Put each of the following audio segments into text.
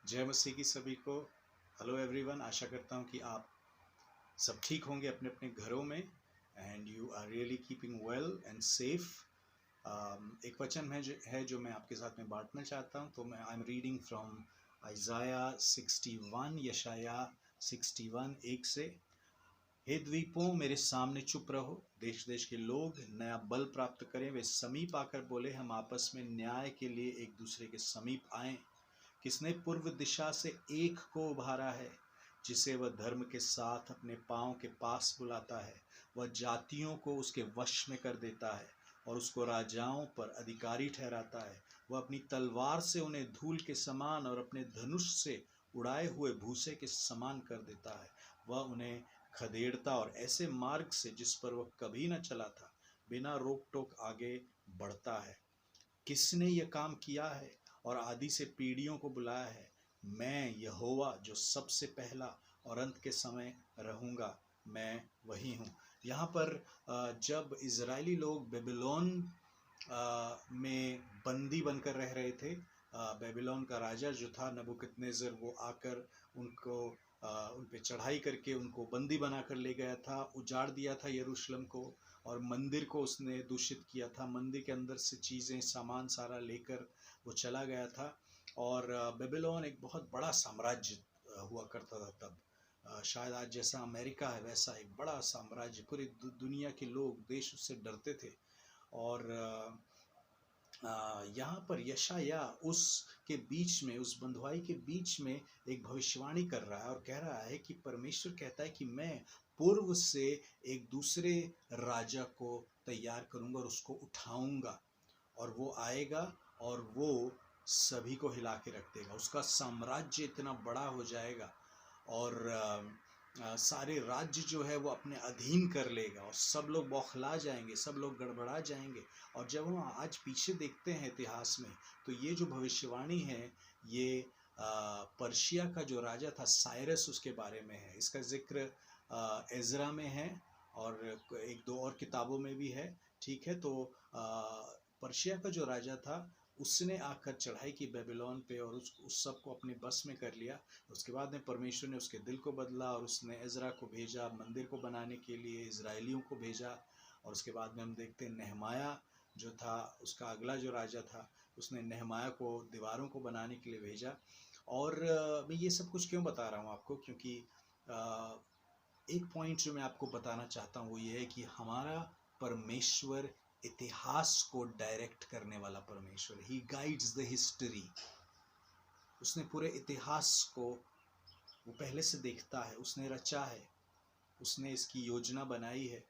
जय मसीह की सभी को। हेलो एवरीवन, आशा करता हूँ कि आप सब ठीक होंगे अपने अपने घरों में and you are really keeping well and safe. एक वचन है जो मैं आपके साथ में बांटना चाहता हूँ। तो मैं आई एम रीडिंग फ्रॉम आइजाया 61, यशाया 61 1 से। हे द्वीपों, मेरे सामने चुप रहो, देश देश के लोग नया बल प्राप्त करें। वे समीप आकर बोले, हम आपस में न्याय के लिए एक दूसरे के समीप आएं। किसने पूर्व दिशा से एक को उभारा है, जिसे वह धर्म के साथ अपने पांव के पास बुलाता है। वह जातियों को उसके वश में कर देता है और उसको राजाओं पर अधिकारी ठहराता है। वह अपनी तलवार से उन्हें धूल के समान और अपने धनुष से उड़ाए हुए भूसे के समान कर देता है। वह उन्हें खदेड़ता और ऐसे मार्ग से जिस पर वह कभी न चला था, बिना रोक टोक आगे बढ़ता है। किसने यह काम किया है और आदि से पीढ़ियों को बुलाया है? मैं यहोवा, जो सबसे पहला और अंत के समय रहूंगा, मैं वही हूँ। यहाँ पर जब इजरायली लोग बेबीलोन में बंदी बनकर रह रहे थे, बेबीलोन का राजा जो था नबूकदनेस्सर, वो आकर उनको उन पे चढ़ाई करके उनको बंदी बनाकर ले गया था, उजाड़ दिया था यरूशलेम को और मंदिर को उसने दूषित किया था। मंदिर के अंदर से चीज़ें सामान सारा लेकर वो चला गया था। और बेबीलोन एक बहुत बड़ा साम्राज्य हुआ करता था तब। शायद आज जैसा अमेरिका है वैसा एक बड़ा साम्राज्य, पूरी दुनिया के लोग, देश उससे डरते थे। और यहाँ पर यशाया उसके बीच में, उस बंधुआई के बीच में एक भविष्यवाणी कर रहा है और कह रहा है कि परमेश्वर कहता है कि मैं पूर्व से एक दूसरे राजा को तैयार करूंगा और उसको उठाऊंगा, और वो आएगा और वो सभी को हिला के रख देगा। उसका साम्राज्य इतना बड़ा हो जाएगा और सारे राज्य जो है वो अपने अधीन कर लेगा और सब लोग बौखला जाएंगे, सब लोग गड़बड़ा जाएंगे। और जब हम आज पीछे देखते हैं इतिहास में, तो ये जो भविष्यवाणी है ये पर्शिया का जो राजा था साइरस, उसके बारे में है। इसका जिक्र एजरा में है और एक दो और किताबों में भी है। ठीक है, तो पर्शिया का जो राजा था उसने आकर चढ़ाई की बेबीलोन पे और उस सब को अपने बस में कर लिया। उसके बाद में परमेश्वर ने उसके दिल को बदला और उसने एजरा को भेजा मंदिर को बनाने के लिए, इजराइलियों को भेजा। और उसके बाद में हम देखते हैं नेहमाया जो था, उसका अगला जो राजा था, उसने नेहमाया को दीवारों को बनाने के लिए भेजा। और मैं ये सब कुछ क्यों बता रहा हूँ आपको, क्योंकि एक पॉइंट जो मैं आपको बताना चाहता हूँ वो ये है कि हमारा परमेश्वर इतिहास को डायरेक्ट करने वाला परमेश्वर, ही गाइड्स द हिस्ट्री। उसने पूरे इतिहास को वो पहले से देखता है, उसने रचा है, उसने इसकी योजना बनाई है।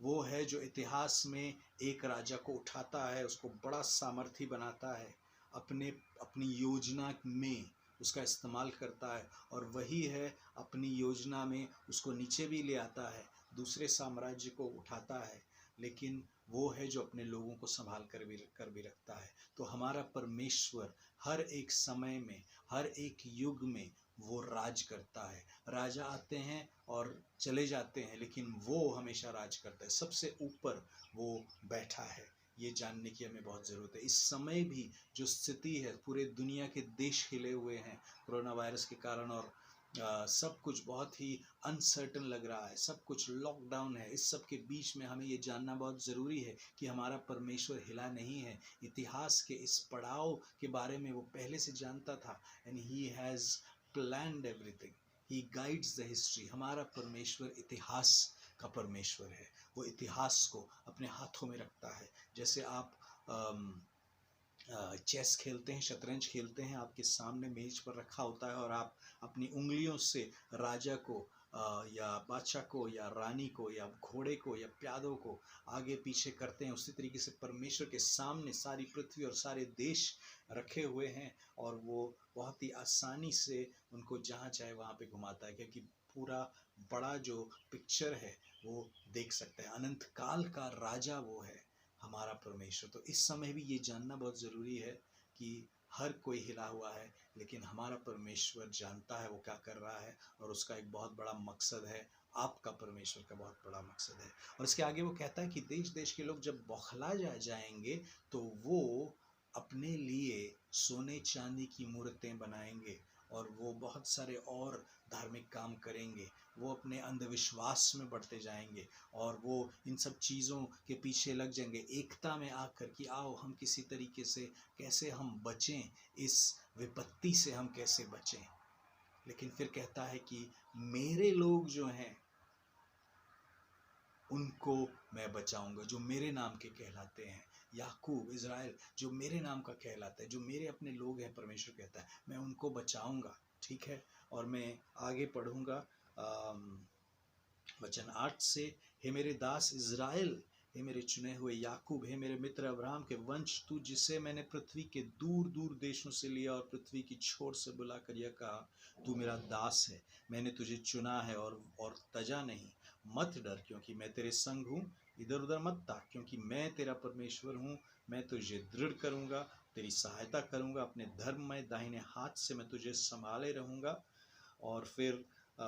वो है जो इतिहास में एक राजा को उठाता है, उसको बड़ा सामर्थी बनाता है, अपनी योजना में उसका इस्तेमाल करता है, और वही है अपनी योजना में उसको नीचे भी ले आता है, दूसरे साम्राज्य को उठाता है, लेकिन वो है जो अपने लोगों को संभाल कर भी रखता है। तो हमारा परमेश्वर हर एक समय में, हर एक युग में वो राज करता है। राजा आते हैं और चले जाते हैं, लेकिन वो हमेशा राज करता है, सबसे ऊपर वो बैठा है। ये जानने की हमें बहुत ज़रूरत है। इस समय भी जो स्थिति है, पूरे दुनिया के देश हिले हुए हैं कोरोना वायरस के कारण, और सब कुछ बहुत ही अनसर्टन लग रहा है, सब कुछ लॉकडाउन है। इस सब के बीच में हमें ये जानना बहुत ज़रूरी है कि हमारा परमेश्वर हिला नहीं है। इतिहास के इस पड़ाव के बारे में वो पहले से जानता था, and he has planned everything, he guides the history. हमारा परमेश्वर इतिहास का परमेश्वर है। वो इतिहास को अपने हाथों में रखता है। जैसे आप चेस खेलते हैं, शतरंज खेलते हैं, आपके सामने मेज पर रखा होता है और आप अपनी उंगलियों से राजा को या बादशाह को या रानी को या घोड़े को या प्यादों को आगे पीछे करते हैं। उसी तरीके से परमेश्वर के सामने सारी पृथ्वी और सारे देश रखे हुए हैं और वो बहुत ही आसानी से उनको जहाँ चाहे वहाँ पे घुमाता है, क्योंकि पूरा बड़ा जो पिक्चर है वो देख सकते हैं। अनंत काल का राजा वो है हमारा परमेश्वर। तो इस समय भी ये जानना बहुत ज़रूरी है कि हर कोई हिला हुआ है, लेकिन हमारा परमेश्वर जानता है वो क्या कर रहा है, और उसका एक बहुत बड़ा मकसद है। आपका परमेश्वर का बहुत बड़ा मकसद है। और इसके आगे वो कहता है कि देश देश के लोग जब बौखला जाएंगे तो वो अपने लिए सोने चांदी की मूर्तें बनाएंगे और वो बहुत सारे और धार्मिक काम करेंगे। वो अपने अंधविश्वास में बढ़ते जाएंगे और वो इन सब चीज़ों के पीछे लग जाएंगे, एकता में आकर कि आओ हम किसी तरीके से कैसे हम बचें, इस विपत्ति से हम कैसे बचें। लेकिन फिर कहता है कि मेरे लोग जो हैं उनको मैं बचाऊंगा, जो मेरे नाम के कहलाते हैं। याकूब, इज़राइल जो मेरे नाम का कहलाता है, जो मेरे अपने लोग हैं, परमेश्वर कहता है मैं उनको बचाऊंगा। ठीक है, और मैं आगे पढ़ूंगा वचन 8 से। हे मेरे दास इज़राइल, हे मेरे चुने हुए याकूब, हे मेरे मित्र अब्राहम के वंश, तू जिसे मैंने पृथ्वी के दूर दूर देशों से लिया और पृथ्वी की छोर से बुलाकर यह कहा तू मेरा दास है, मैंने तुझे चुना है और तजा नहीं। मत डर क्योंकि मैं तेरे संग हूँ, इधर उधर मत ताक क्योंकि मैं तेरा परमेश्वर हूँ। मैं तुझे दृढ़ करूँगा, तेरी सहायता करूँगा, अपने धर्ममय दाहिने हाथ से मैं तुझे संभाले रहूँगा। और फिर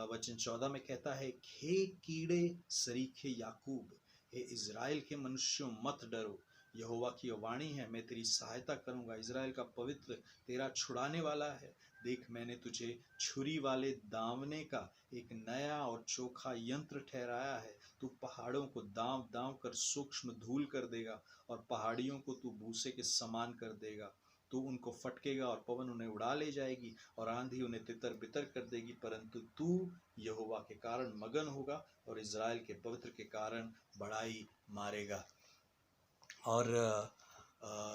वचन 14 में कहता है, हे कीड़े सरीखे याकूब, हे इज़राइल के मनुष्यों मत डरो, यहोवा की वाणी है मैं तेरी सहायता करूंगा, इज़राइल का पवित्र तेरा छुड़ाने वाला है। देख मैंने तुझे छुरी वाले दावने का एक नया और चोखा यंत्र ठहराया है। तू पहाड़ों को दांव दांव कर सूक्ष्म धूल कर देगा और पहाड़ियों को तू भूसे के समान कर देगा। तू उनको फटकेगा और पवन उन्हें उड़ा ले जाएगी और आंधी उन्हें तितर बितर कर देगी, परंतु तू यहोवा के कारण मगन होगा और इज़राइल के पवित्र के कारण बड़ाई मारेगा। और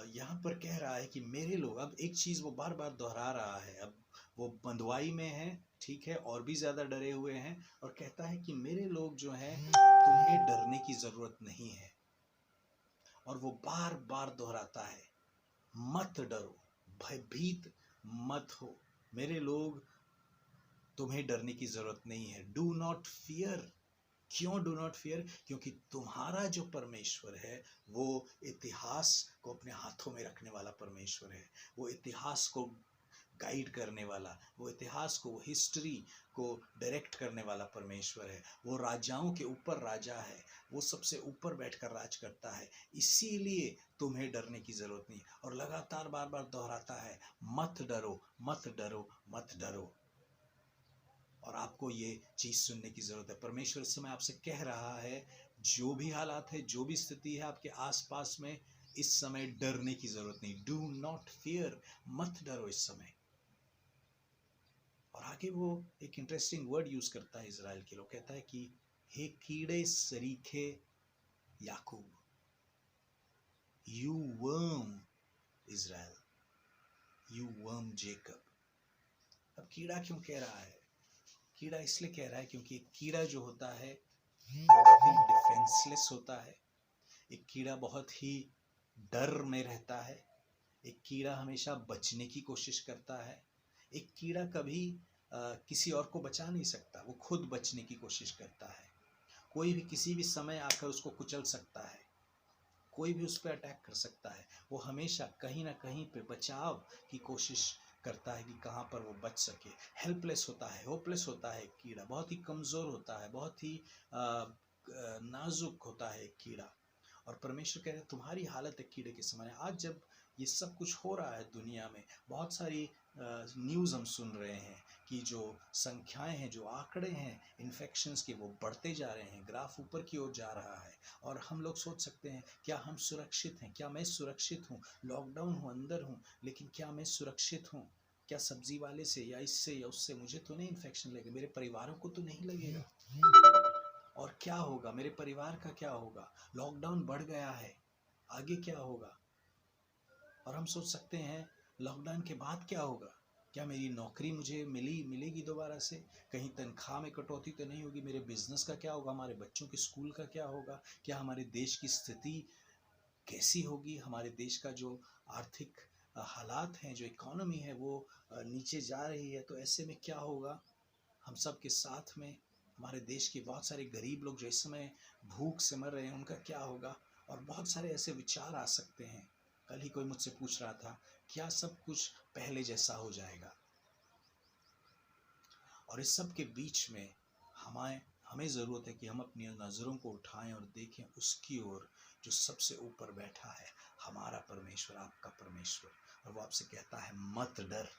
यहाँ पर कह रहा है कि मेरे लोग, अब एक चीज़ वो बार बार दोहरा रहा है, अब वो बंधुआई में है, ठीक है, और भी ज़्यादा डरे हुए हैं, और कहता है कि मेरे लोग जो हैं तुम्हें डरने की ज़रूरत नहीं है। और वो बार बार दोहराता है, मत डरो, भयभीत मत हो, मेरे लोग तुम्हें डरने की जरूरत नहीं है। Do not fear. क्यों डू नॉट फियर? क्योंकि तुम्हारा जो परमेश्वर है वो इतिहास को अपने हाथों में रखने वाला परमेश्वर है। वो इतिहास को गाइड करने वाला, वो इतिहास को, वो हिस्ट्री को डायरेक्ट करने वाला परमेश्वर है। वो राजाओं के ऊपर राजा है, वो सबसे ऊपर बैठकर राज करता है। इसीलिए तुम्हें डरने की जरूरत नहीं। और लगातार बार बार दोहराता है, मत डरो, मत डरो, मत डरो। और आपको ये चीज सुनने की जरूरत है। परमेश्वर इस समय आपसे कह रहा है, जो भी हालात है, जो भी स्थिति है आपके आसपास में, इस समय डरने की जरूरत नहीं। डू नॉट फियर, मत डरो इस समय। और आगे वो एक इंटरेस्टिंग वर्ड यूज करता है इज़राइल के लोग, कहता है कि हे कीड़े सरीखे Yakub, you worm Israel, you worm Jacob. अब कीड़ा क्यों कह रहा है? कीड़ा इसलिए कह रहा है क्योंकि एक कीड़ा जो होता है बहुत ही डिफेंसलेस होता है। एक कीड़ा बहुत ही डर में रहता है। एक कीड़ा हमेशा बचने की कोशिश करता है। एक कीड़ा कभी किसी और को बचा नहीं सकता, वो खुद बचने की कोशिश करता है। कोई भी किसी भी समय आकर उसको कुचल सकता है, कोई भी उस पर अटैक कर सकता है। वो हमेशा कहीं ना कहीं पे बचाव की कोशिश करता है कि कहाँ पर वो बच सके। हेल्पलेस होता है, होपलेस होता है एक कीड़ा, बहुत ही कमज़ोर होता है, बहुत ही नाजुक होता है एक कीड़ा। और परमेश्वर कह रहे हैं तुम्हारी हालत एक कीड़े के समान है। आज जब ये सब कुछ हो रहा है दुनिया में, बहुत सारी न्यूज़ हम सुन रहे हैं कि जो संख्याएं हैं, जो आंकड़े हैं इन्फेक्शंस के, वो बढ़ते जा रहे हैं, ग्राफ ऊपर की ओर जा रहा है। और हम लोग सोच सकते हैं, क्या हम सुरक्षित हैं? क्या मैं सुरक्षित हूँ? लॉकडाउन हूँ, अंदर हूँ, लेकिन क्या मैं सुरक्षित हूँ? क्या सब्जी वाले से या इससे या उससे मुझे तो नहीं इन्फेक्शन लगेगा, मेरे परिवारों को तो नहीं लगेगा? और क्या होगा, मेरे परिवार का क्या होगा? लॉकडाउन बढ़ गया है, आगे क्या होगा? और हम सोच सकते हैं लॉकडाउन के बाद क्या होगा? क्या मेरी नौकरी मुझे मिलेगी दोबारा से? कहीं तनख्वाह में कटौती तो नहीं होगी? मेरे बिजनेस का क्या होगा? हमारे बच्चों के स्कूल का क्या होगा? क्या हमारे देश की स्थिति कैसी होगी? हमारे देश का जो आर्थिक हालात हैं, जो इकोनॉमी है, वो नीचे जा रही है, तो ऐसे में क्या होगा? हम सब के साथ में हमारे देश के बहुत सारे गरीब लोग जो इस समय भूख से मर रहे हैं, उनका क्या होगा? और बहुत सारे ऐसे विचार आ सकते हैं। कल ही कोई मुझसे पूछ रहा था, क्या सब कुछ पहले जैसा हो जाएगा? और इस सब के बीच में हमें ज़रूरत है कि हम अपनी नज़रों को उठाएं और देखें उसकी ओर जो सबसे ऊपर बैठा है, हमारा परमेश्वर, आपका परमेश्वर। और वो आपसे कहता है मत डर,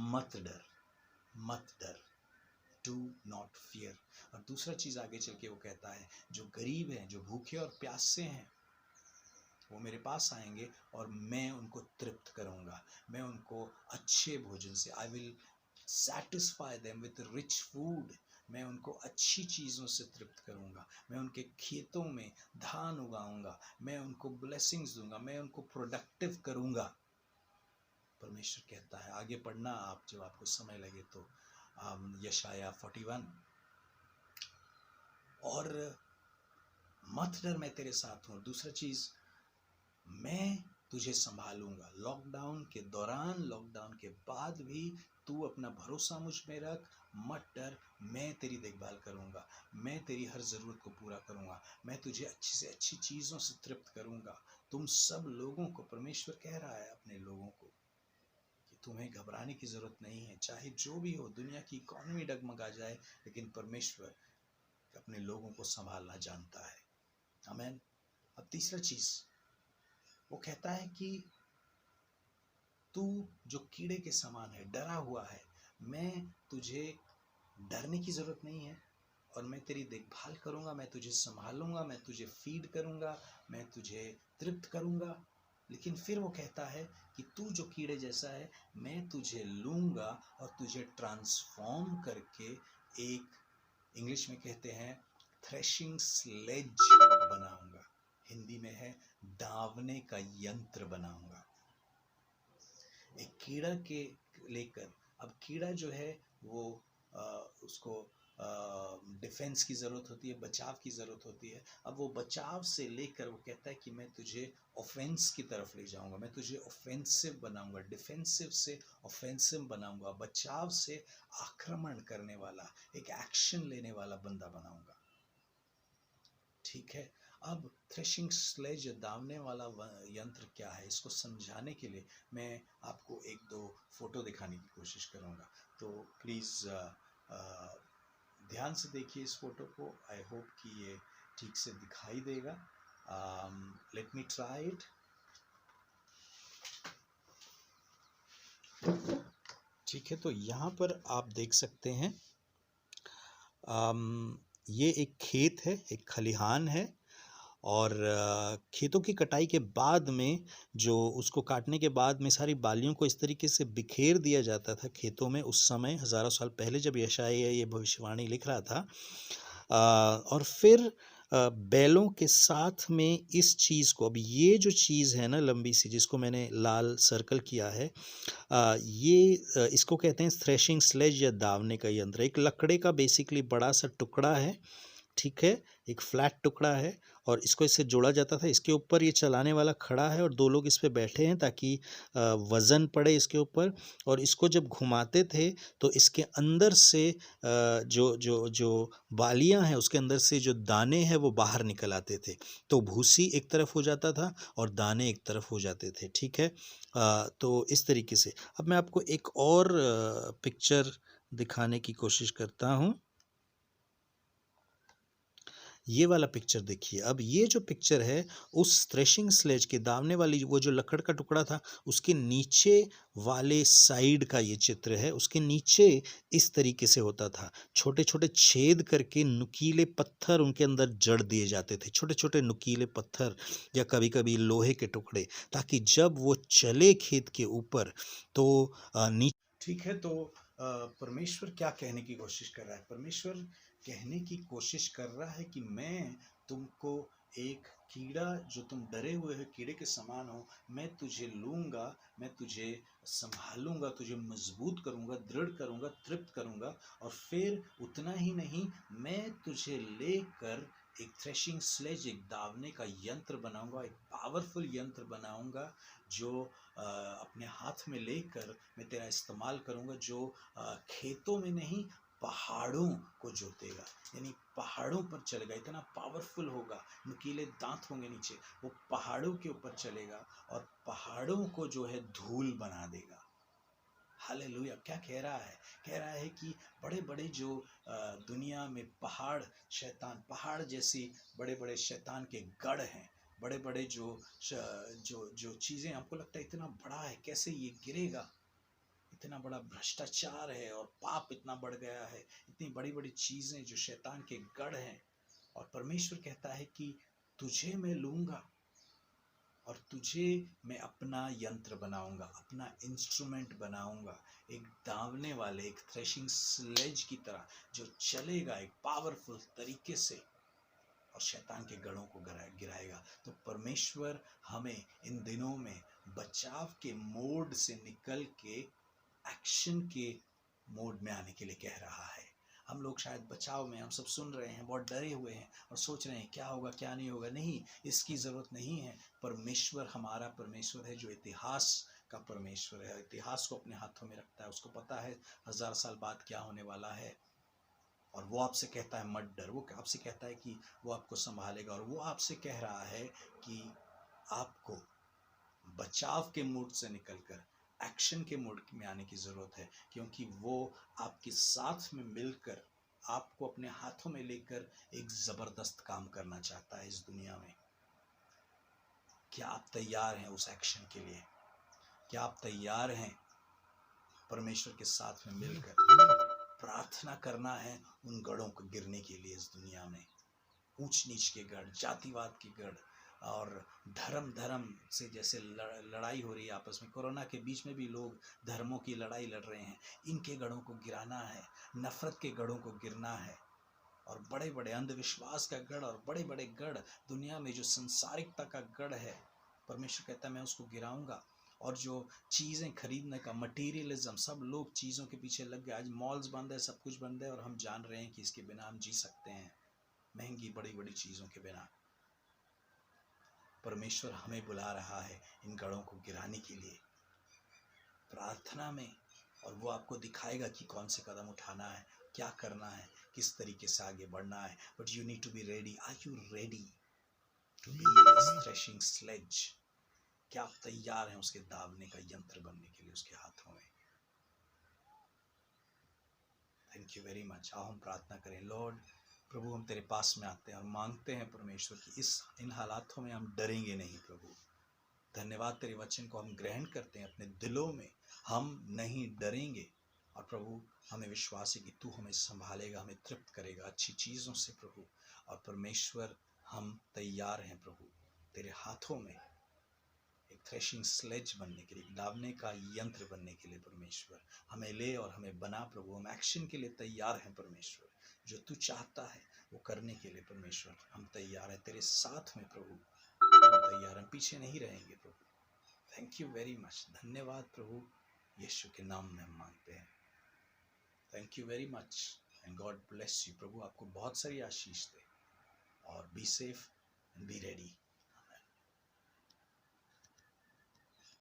मत डर, मत डर, डू नॉट फियर। और दूसरा चीज़ आगे चल के वो कहता है, जो गरीब हैं, जो भूखे और प्यासे हैं, वो मेरे पास आएंगे और मैं उनको तृप्त करूंगा, मैं उनको अच्छे भोजन से, I will satisfy them with rich food, मैं उनको अच्छी चीज़ों से तृप्त करूंगा, मैं उनके खेतों में धान उगाऊंगा, मैं उनको ब्लेसिंग्स दूंगा, मैं उनको प्रोडक्टिव करूंगा। परमेश्वर कहता है, आगे पढ़ना आप जब आपको समय लगे तो, यशाया 41। और मत डर, मैं तेरे साथ हूँ। दूसरा चीज़, मैं तुझे संभालूंगा। लॉकडाउन के दौरान, लॉकडाउन के बाद भी तू अपना भरोसा मुझ में रख, मत डर, मैं तेरी देखभाल करूंगा, मैं तेरी हर ज़रूरत को पूरा करूंगा, मैं तुझे अच्छी से अच्छी चीज़ों से तृप्त करूंगा। तुम सब लोगों को, परमेश्वर कह रहा है अपने लोगों को, कि तुम्हें घबराने की ज़रूरत नहीं है। चाहे जो भी हो, दुनिया की इकॉनमी डगमगा जाए, लेकिन परमेश्वर अपने लोगों को संभालना जानता है। आमीन। अब तीसरा चीज़ वो कहता है कि तू जो कीड़े के समान है, डरा हुआ है, मैं तुझे डरने की ज़रूरत नहीं है, और मैं तेरी देखभाल करूंगा, मैं तुझे संभालूंगा, मैं तुझे फीड करूंगा, मैं तुझे तृप्त करूंगा। लेकिन फिर वो कहता है कि तू जो कीड़े जैसा है, मैं तुझे लूंगा और तुझे ट्रांसफॉर्म करके एक, इंग्लिश में कहते हैं थ्रेशिंग स्लेज बनाऊंगा, हिंदी में है दावने का यंत्र बनाऊंगा। एक कीड़ा के लेकर, अब कीड़ा जो है वो उसको डिफेंस की ज़रूरत होती है, बचाव की ज़रूरत होती है। अब वो बचाव से लेकर वो कहता है कि मैं तुझे ऑफेंस की तरफ ले जाऊंगा, मैं तुझे ऑफेंसिव बनाऊंगा, डिफेंसिव से ऑफेंसिव बनाऊंगा, बचाव से आक्रमण करने वाला, एक एक्शन लेने वाला बंदा बनाऊंगा। ठीक है। अब थ्रेशिंग स्लेज, दावने वाला यंत्र क्या है, इसको समझाने के लिए मैं आपको एक दो फोटो दिखाने की कोशिश करूंगा। तो प्लीज़ ध्यान से देखिए इस फोटो को। आई होप कि ये ठीक से दिखाई देगा। Let me try it. ठीक है, तो यहाँ पर आप देख सकते हैं, ये एक खेत है, एक खलिहान है, और खेतों की कटाई के बाद में, जो उसको काटने के बाद में सारी बालियों को इस तरीके से बिखेर दिया जाता था खेतों में, उस समय हज़ारों साल पहले जब यशायाह ये भविष्यवाणी लिख रहा था। और फिर बैलों के साथ में इस चीज़ को, अब ये जो चीज़ है ना लंबी सी, जिसको मैंने लाल सर्कल किया है, ये इसको कहते हैं थ्रेशिंग स्लेज या दावने का यंत्र। एक लकड़े का बेसिकली बड़ा सा टुकड़ा है, ठीक है, एक फ्लैट टुकड़ा है, और इसको इससे जोड़ा जाता था। इसके ऊपर ये चलाने वाला खड़ा है और दो लोग इस पे बैठे हैं ताकि वज़न पड़े इसके ऊपर। और इसको जब घुमाते थे तो इसके अंदर से जो जो जो बालियां हैं, उसके अंदर से जो दाने हैं वो बाहर निकल आते थे। तो भूसी एक तरफ हो जाता था और दाने एक तरफ हो जाते थे। ठीक है, तो इस तरीके से। अब मैं आपको एक और पिक्चर दिखाने की कोशिश करता हूँ। ये वाला पिक्चर देखिए। अब ये जो पिक्चर है, उस थ्रेशिंग स्लेज के दावने वाली वो जो लकड़ का टुकड़ा था, उसके नीचे वाले साइड का ये चित्र है। उसके नीचे इस तरीके से होता था, छोटे छोटे छेद करके नुकीले पत्थर उनके अंदर जड़ दिए जाते थे, छोटे छोटे नुकीले पत्थर या कभी कभी लोहे के टुकड़े, ताकि जब वो चले खेत के ऊपर तो नीचे। ठीक है, तो परमेश्वर क्या कहने की कोशिश कर रहा है? परमेश्वर कहने की कोशिश कर रहा है कि मैं तुमको एक कीड़ा, जो तुम डरे हुए हो, कीड़े के समान हो, मैं तुझे लूंगा, मैं तुझे संभालूंगा, तुझे मजबूत करूंगा, दृढ़ करूंगा, तृप्त करूंगा। और फिर उतना ही नहीं, मैं तुझे लेकर एक थ्रेशिंग स्लेज, एक दावने का यंत्र बनाऊंगा, एक पावरफुल यंत्र बनाऊंगा, जो अपने हाथ में लेकर मैं तेरा इस्तेमाल करूंगा, जो खेतों में नहीं, पहाड़ों को जोतेगा, यानी पहाड़ों पर चलेगा। इतना पावरफुल होगा, नुकीले दांत होंगे नीचे, वो पहाड़ों के ऊपर चलेगा और पहाड़ों को जो है धूल बना देगा। हालेलुया। क्या कह रहा है? कह रहा है कि बड़े बड़े जो दुनिया में पहाड़ जैसी बड़े बड़े शैतान के गढ़ हैं, बड़े बड़े जो चीज़ें हमको लगता है इतना बड़ा है, कैसे ये गिरेगा, इतना बड़ा भ्रष्टाचार है और पाप इतना बढ़ गया है, इतनी बड़ी बड़ी चीज़ें जो शैतान के गढ़ हैं। और परमेश्वर कहता है कि तुझे मैं लूँगा और तुझे मैं अपना यंत्र बनाऊंगा, अपना इंस्ट्रूमेंट बनाऊंगा, एक दावने वाले, एक थ्रेशिंग स्लेज की तरह जो चलेगा एक पावरफुल तरीके से और शैतान के गढ़ों को गिराएगा। तो परमेश्वर हमें इन दिनों में बचाव के मोड से निकल के एक्शन के मोड में आने के लिए कह रहा है। हम लोग शायद बचाव में, हम सब सुन रहे हैं, बहुत डरे हुए हैं और सोच रहे हैं क्या होगा क्या नहीं होगा। नहीं, इसकी ज़रूरत नहीं है। परमेश्वर हमारा परमेश्वर है जो इतिहास का परमेश्वर है, इतिहास को अपने हाथों में रखता है। उसको पता है 1000 साल बाद क्या होने वाला है और वो आपसे कहता है मत डर। वो आपसे कहता है कि वो आपको संभालेगा और वो आपसे कह रहा है कि आपको बचाव के मूड से निकलकर एक्शन के मोड में आने की जरूरत है, क्योंकि वो आपके साथ में मिलकर आपको अपने हाथों में लेकर एक जबरदस्त काम करना चाहता है इस दुनिया में। क्या आप तैयार हैं उस एक्शन के लिए? क्या आप तैयार हैं परमेश्वर के साथ में मिलकर प्रार्थना करना है उन गढ़ों को गिरने के लिए? इस दुनिया में ऊंच नीच के गढ़, जातिवाद के गढ़ और धर्म से जैसे लड़ाई हो रही है आपस में, कोरोना के बीच में भी लोग धर्मों की लड़ाई लड़ रहे हैं। इनके गढ़ों को गिराना है, नफरत के गढ़ों को गिरना है और बड़े बड़े अंधविश्वास का गढ़ और बड़े बड़े गढ़ दुनिया में जो संसारिकता का गढ़ है, परमेश्वर कहता है मैं उसको गिराऊंगा। और जो चीज़ें खरीदने का मटीरियलिज्म, सब लोग चीज़ों के पीछे लग गए। आज मॉल्स बंद है, सब कुछ बंद है और हम जान रहे हैं कि इसके बिना हम जी सकते हैं, महंगी बड़ी बड़ी चीज़ों के बिना। परमेश्वर हमें बुला रहा है इन गढ़ों को गिराने के लिए प्रार्थना में, और वो आपको दिखाएगा कि कौन से कदम उठाना है, क्या करना है, किस तरीके से आगे बढ़ना है। But you need to be ready. Are you ready to be this threshing sledge? क्या आप तैयार हैं उसके दावने का यंत्र बनने के लिए उसके हाथों में? Thank you very much. आओ हम प्रार्थना करें। लॉर्ड, प्रभु हम तेरे पास में आते हैं और मांगते हैं परमेश्वर कि इन हालातों में हम डरेंगे नहीं। प्रभु धन्यवाद, तेरे वचन को हम ग्रहण करते हैं अपने दिलों में, हम नहीं डरेंगे। और प्रभु हमें विश्वास है कि तू हमें संभालेगा, हमें तृप्त करेगा अच्छी चीज़ों से प्रभु। और परमेश्वर हम तैयार हैं प्रभु तेरे हाथों में एक थ्रेशिंग स्लेज बनने के लिए, दावने का यंत्र बनने के लिए। परमेश्वर हमें ले और हमें बना प्रभु। हम एक्शन के लिए तैयार हैं परमेश्वर। जो तू चाहता है वो करने के लिए परमेश्वर हम तैयार हैं तेरे साथ में प्रभु। हम तैयार हैं, पीछे नहीं रहेंगे प्रभु। Thank you very much. धन्यवाद प्रभु, यीशु के नाम में हम मांगते हैं। Thank you very much and God bless you. प्रभु आपको बहुत सारी आशीष दे और be safe and be ready.